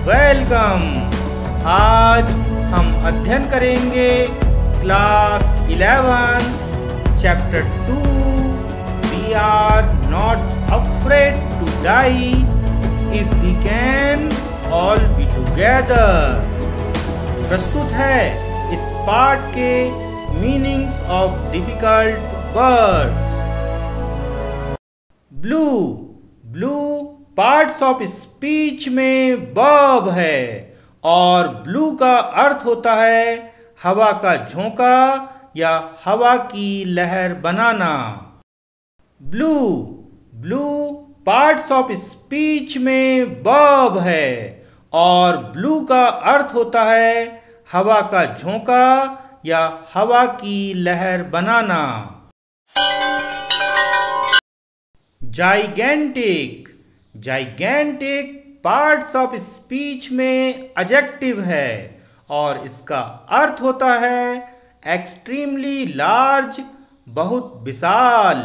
Welcome. आज हम अध्ययन करेंगे class 11 chapter 2 we are not afraid to die if we can all be together. प्रस्तुत है इस पाठ के meanings of difficult words. Blew, blue parts of speech में वर्ब है और ब्लू का अर्थ होता है हवा का झोंका या हवा की लहर बनाना। Blue, blue parts of speech में वर्ब है और ब्लू का अर्थ होता है हवा का झोंका या हवा की लहर बनाना। Gigantic, gigantic parts of speech में एडजेक्टिव है और इसका अर्थ होता है एक्सट्रीमली लार्ज, बहुत विशाल।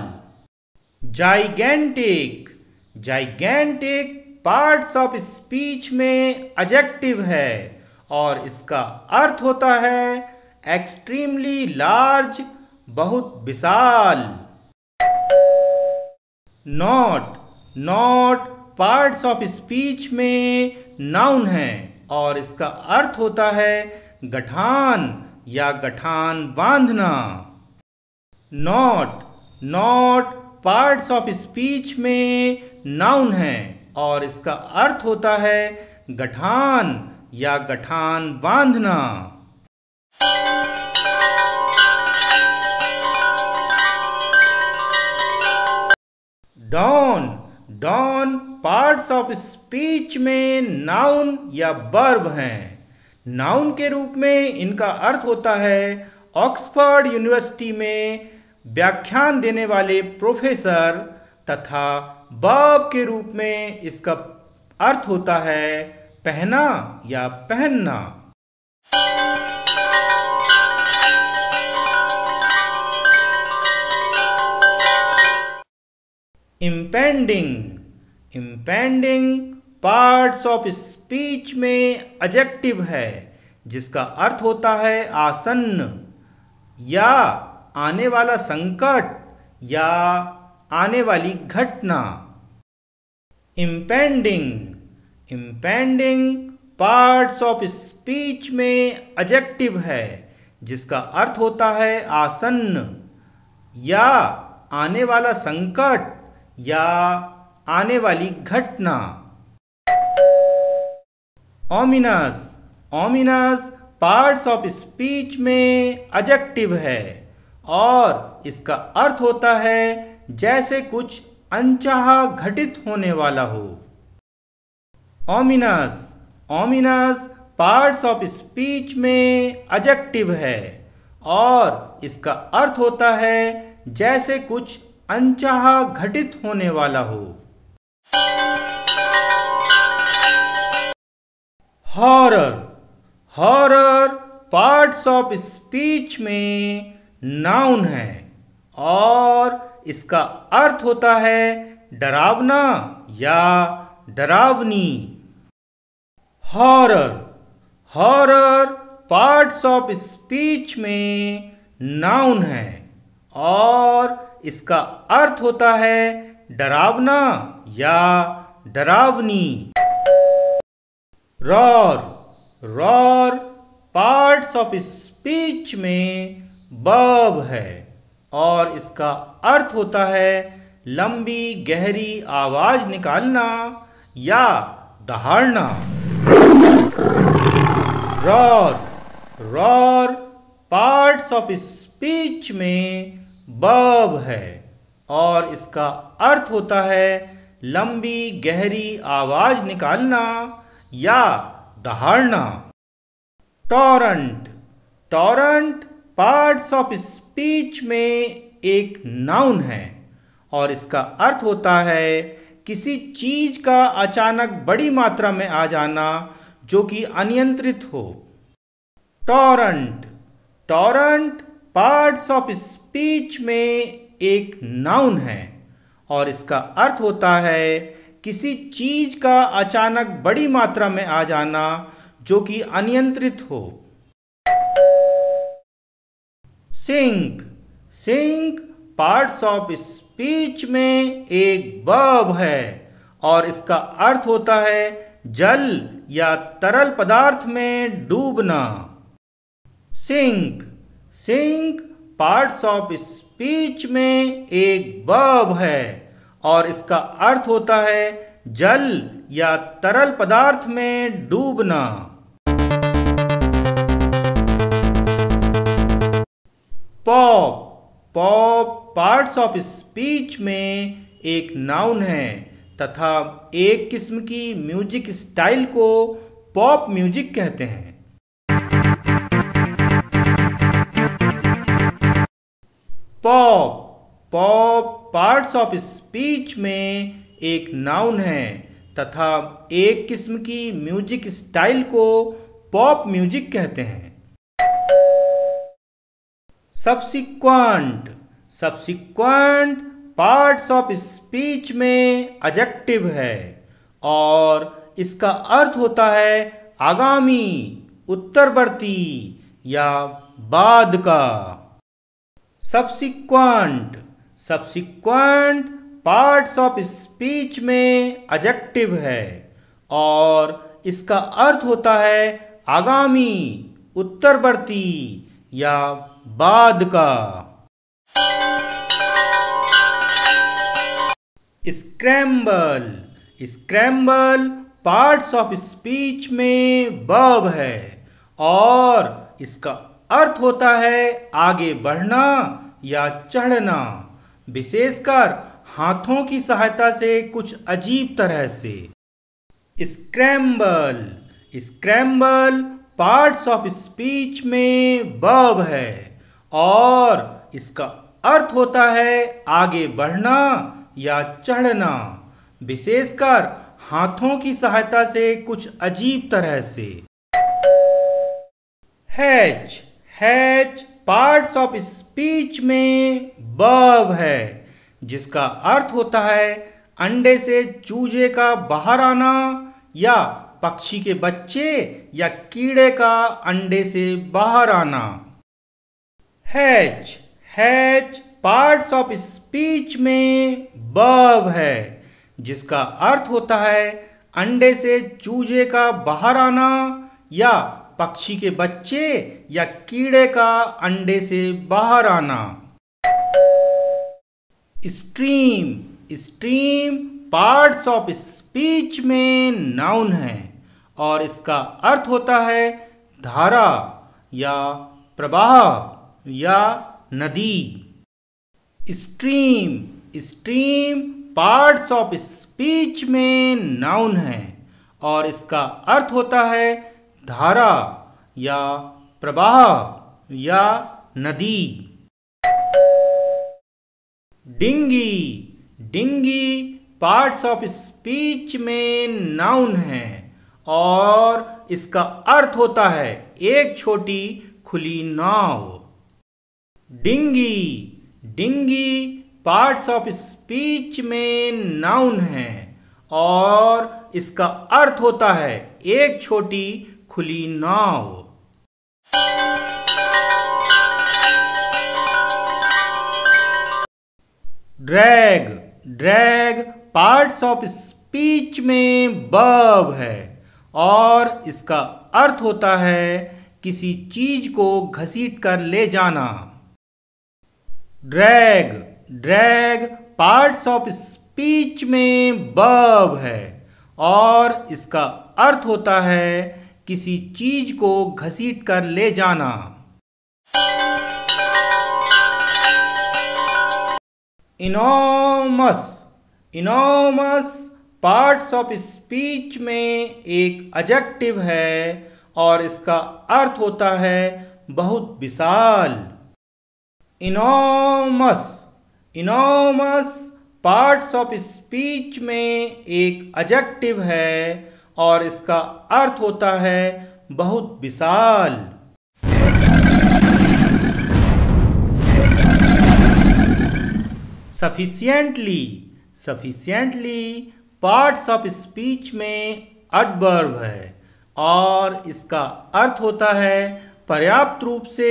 Gigantic, gigantic parts of speech में एडजेक्टिव है और इसका अर्थ होता है एक्सट्रीमली लार्ज, बहुत विशाल। Not, not parts of speech में नाउन है और इसका अर्थ होता है गठान या गठान बांधना। Not, not parts of speech में नाउन है और इसका अर्थ होता है गठान या गठान बांधना। Dawn, dawn parts of speech में नाउन या वर्ब हैं। नाउन के रूप में इनका अर्थ होता है ऑक्सफोर्ड यूनिवर्सिटी में व्याख्यान देने वाले प्रोफेसर तथा वर्ब के रूप में इसका अर्थ होता है पहना या पहनना। Impending, impending parts of speech में एडजेक्टिव है जिसका अर्थ होता है आसन्न या आने वाला संकट या आने वाली घटना। Impending, impending parts of speech में एडजेक्टिव है जिसका अर्थ होता है आसन्न या आने वाला संकट या आने वाली घटना। Ominous, ominous parts of speech में एडजेक्टिव है और इसका अर्थ होता है जैसे कुछ अनचाहा घटित होने वाला हो। Ominous, ominous parts of speech में एडजेक्टिव है और इसका अर्थ होता है जैसे कुछ अनचाहा घटित होने वाला हो। Horror, horror parts of speech में नाउन है और इसका अर्थ होता है डरावना या डरावनी। Horror, horror parts of speech में नाउन है और इसका अर्थ होता है डरावना या डरावनी। Roar, roar parts of speech में वर्ब है और इसका अर्थ होता है लंबी गहरी आवाज निकालना या दहाड़ना। Roar, roar parts of speech में वर्ब है और इसका अर्थ होता है लंबी गहरी आवाज निकालना या दहाड़ना। Torrent, torrent parts of speech में एक नाउन है और इसका अर्थ होता है किसी चीज का अचानक बड़ी मात्रा में आ जाना जो कि अनियंत्रित हो। Torrent, torrent parts of speech में एक नाउन है और इसका अर्थ होता है किसी चीज का अचानक बड़ी मात्रा में आ जाना जो कि अनियंत्रित हो। Sink, sink parts of speech में एक वर्ब है और इसका अर्थ होता है जल या तरल पदार्थ में डूबना। Sink, sink parts of speech में एक वर्ब है और इसका अर्थ होता है जल या तरल पदार्थ में डूबना। Pop, pop parts of speech में एक नाउन है तथा एक किस्म की म्यूजिक स्टाइल को पॉप म्यूजिक कहते हैं। Pop, pop parts of speech में एक नाउन है तथा एक किस्म की म्यूजिक स्टाइल को पॉप म्यूजिक कहते हैं। Subsequent, subsequent parts of speech में एडजेक्टिव है और इसका अर्थ होता है आगामी, उत्तरवर्ती या बाद का। Subsequent, subsequent parts of speech में एडजेक्टिव है और इसका अर्थ होता है आगामी, उत्तरवर्ती या बाद का। Scramble, scramble parts of speech में वर्ब है और इसका अर्थ होता है आगे बढ़ना या चढ़ना, विशेषकर हाथों की सहायता से कुछ अजीब तरह से। Scramble, scramble parts of speech में वर्ब है और इसका अर्थ होता है आगे बढ़ना या चढ़ना, विशेषकर हाथों की सहायता से कुछ अजीब तरह से। Hatch, hatch parts of speech में वर्ब है जिसका अर्थ होता है अंडे से चूजे का बाहर आना या पक्षी के बच्चे या कीड़े का अंडे से बाहर आना। Hatch, hatch parts of speech में वर्ब है जिसका अर्थ होता है अंडे से चूजे का बाहर आना या पक्षी के बच्चे या कीड़े का अंडे से बाहर आना। Stream, stream parts of speech में नाउन है और इसका अर्थ होता है धारा या प्रवाह या नदी। Stream, stream parts of speech में नाउन है और इसका अर्थ होता है धारा या प्रवाह या नदी। Dinghy, dinghy parts of speech में नाउन है और इसका अर्थ होता है एक छोटी खुली नाव। Dinghy, dinghy parts of speech में नाउन है और इसका अर्थ होता है एक छोटी खुली नाव। Drag, drag parts of speech में वर्ब है और इसका अर्थ होता है किसी चीज को घसीट कर ले जाना। Drag, drag parts of speech में वर्ब है और इसका अर्थ होता है किसी चीज को घसीट कर ले जाना। Enormous, enormous parts of speech में एक एडजेक्टिव है और इसका अर्थ होता है बहुत विशाल। Enormous, enormous parts of speech में एक एडजेक्टिव है और इसका अर्थ होता है बहुत विशाल। Sufficiently, sufficiently parts of speech में एडवर्ब है और इसका अर्थ होता है पर्याप्त रूप से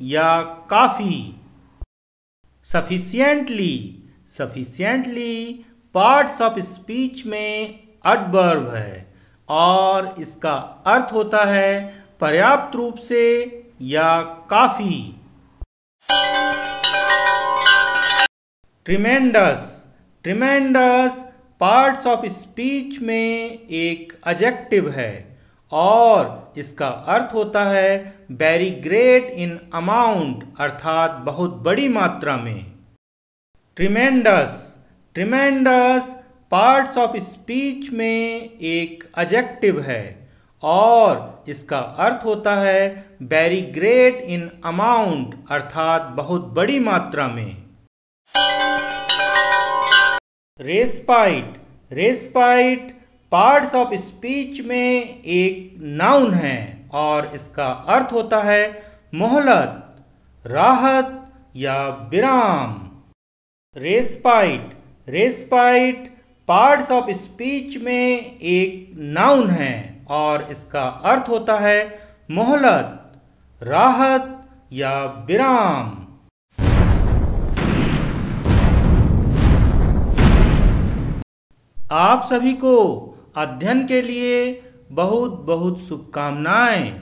या काफी। Sufficiently, sufficiently parts of speech में एडवर्ब है और इसका अर्थ होता है पर्याप्त रूप से या काफी। Tremendous, tremendous parts of speech में एक एडजेक्टिव है और इसका अर्थ होता है वेरी ग्रेट इन अमाउंट अर्थात बहुत बड़ी मात्रा में। Tremendous, tremendous parts of speech में एक एडजेक्टिव है और इसका अर्थ होता है वेरी ग्रेट इन अमाउंट अर्थात बहुत बड़ी मात्रा में। Respite, respite parts of speech में एक नाउन है और इसका अर्थ होता है मोहलत, राहत या विराम। Respite, respite parts of speech में एक नाउन है और इसका अर्थ होता है मोहलत, राहत या विराम। आप सभी को अध्ययन के लिए बहुत बहुत शुभकामनाएं।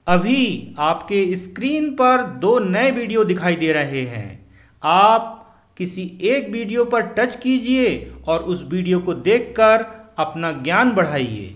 अभी आपके स्क्रीन पर 2 नए वीडियो दिखाई दे रहे हैं। आप किसी एक वीडियो पर टच कीजिए और उस वीडियो को देखकर अपना ज्ञान बढ़ाइए।